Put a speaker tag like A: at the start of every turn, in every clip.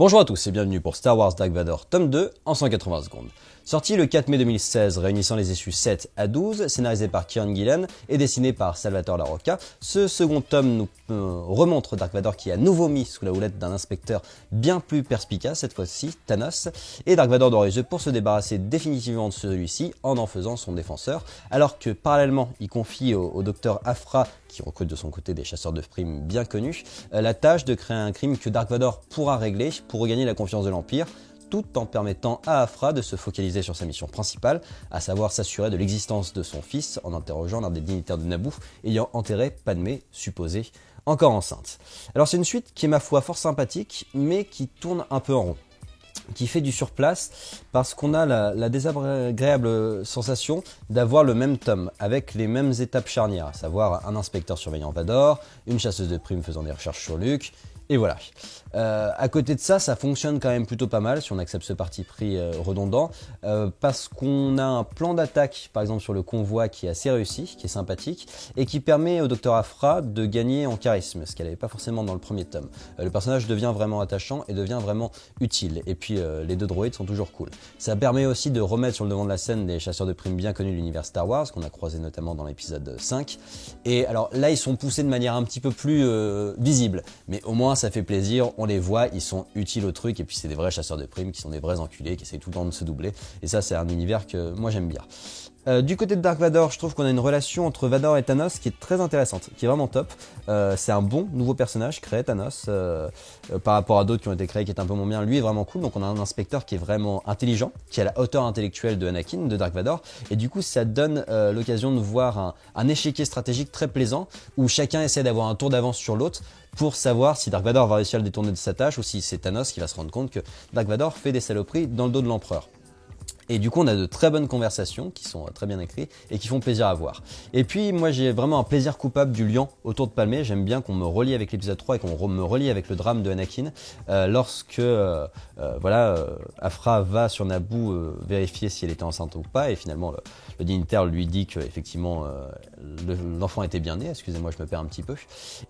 A: Bonjour à tous et bienvenue pour Star Wars Dark Vador tome 2 en 180 secondes. Sorti le 4 mai 2016, réunissant les issues 7 à 12, scénarisé par Kieran Gillen et dessiné par Salvatore Larroca, ce second tome nous remontre Dark Vador qui est à nouveau mis sous la houlette d'un inspecteur bien plus perspicace, cette fois-ci Thanos, et Dark Vador doit réussir pour se débarrasser définitivement de celui-ci en faisant son défenseur, alors que parallèlement il confie au docteur Aphra, qui recrute de son côté des chasseurs de primes bien connus, la tâche de créer un crime que Dark Vador pourra régler pour regagner la confiance de l'Empire, tout en permettant à Aphra de se focaliser sur sa mission principale, à savoir s'assurer de l'existence de son fils en interrogeant l'un des dignitaires de Naboo ayant enterré Padmé, supposée encore enceinte. Alors c'est une suite qui est ma foi fort sympathique, mais qui tourne un peu en rond, qui fait du surplace parce qu'on a la désagréable sensation d'avoir le même tome avec les mêmes étapes charnières, à savoir un inspecteur surveillant Vador, une chasseuse de primes faisant des recherches sur Luke, et voilà. À côté de ça, ça fonctionne quand même plutôt pas mal si on accepte ce parti pris redondant, parce qu'on a un plan d'attaque, par exemple sur le convoi, qui est assez réussi, qui est sympathique, et qui permet au Dr Aphra de gagner en charisme, ce qu'elle n'avait pas forcément dans le premier tome. Le personnage devient vraiment attachant et devient vraiment utile, et puis les deux droïdes sont toujours cool. Ça permet aussi de remettre sur le devant de la scène des chasseurs de primes bien connus de l'univers Star Wars, qu'on a croisé notamment dans l'épisode 5, et alors là ils sont poussés de manière un petit peu plus visible, mais au moins ça fait plaisir, on les voit, ils sont utiles au truc, et puis c'est des vrais chasseurs de primes qui sont des vrais enculés, qui essayent tout le temps de se doubler, et ça c'est un univers que moi j'aime bien. Du côté de Dark Vador, je trouve qu'on a une relation entre Vador et Thanos qui est très intéressante, qui est vraiment top. C'est un bon nouveau personnage créé, Thanos, par rapport à d'autres qui ont été créés qui est un peu moins bien. Lui est vraiment cool, donc on a un inspecteur qui est vraiment intelligent, qui a la hauteur intellectuelle de Anakin, de Dark Vador, et du coup ça donne l'occasion de voir un échiquier stratégique très plaisant, où chacun essaie d'avoir un tour d'avance sur l'autre, pour savoir si Dark Vador va réussir à le détourner de sa tâche, ou si c'est Thanos qui va se rendre compte que Dark Vador fait des saloperies dans le dos de l'empereur. Et du coup, on a de très bonnes conversations qui sont très bien écrites et qui font plaisir à voir. Et puis, moi, j'ai vraiment un plaisir coupable du lion autour de Padmé. J'aime bien qu'on me relie avec l'épisode 3 et qu'on me relie avec le drame de Anakin. Lorsque Aphra va sur Naboo vérifier si elle était enceinte ou pas, et finalement, le dignitaire lui dit qu'effectivement, l'enfant était bien né. Excusez-moi, je me perds un petit peu.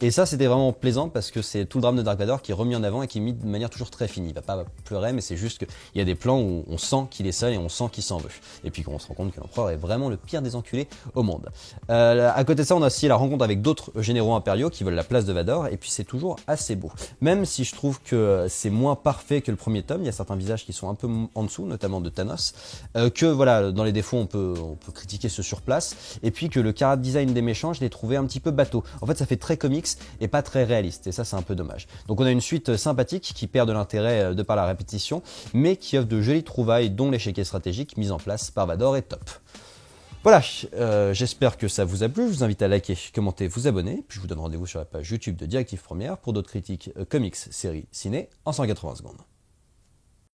A: Et ça, c'était vraiment plaisant parce que c'est tout le drame de Dark Vador qui est remis en avant et qui est mis de manière toujours très fine. Il va pas pleurer, mais c'est juste qu'il y a des plans où on sent qu'il est seul et on sent qu'il s'en veut. Et puis qu'on se rend compte que l'empereur est vraiment le pire des enculés au monde. À côté de ça, on a aussi la rencontre avec d'autres généraux impériaux qui veulent la place de Vador, et puis c'est toujours assez beau. Même si je trouve que c'est moins parfait que le premier tome, il y a certains visages qui sont un peu en dessous, notamment de Thanos, que voilà, dans les défauts on peut critiquer ce surplace, et puis que le character design des méchants, je l'ai trouvé un petit peu bateau. En fait, ça fait très comics et pas très réaliste, et ça c'est un peu dommage. Donc on a une suite sympathique qui perd de l'intérêt de par la répétition, mais qui offre de jolies trouvailles, dont l'échiquier stratégique mis en place par Vador est top. Voilà, j'espère que ça vous a plu, je vous invite à liker, commenter, vous abonner, puis je vous donne rendez-vous sur la page YouTube de Directive Première pour d'autres critiques comics, séries, ciné en 180 secondes.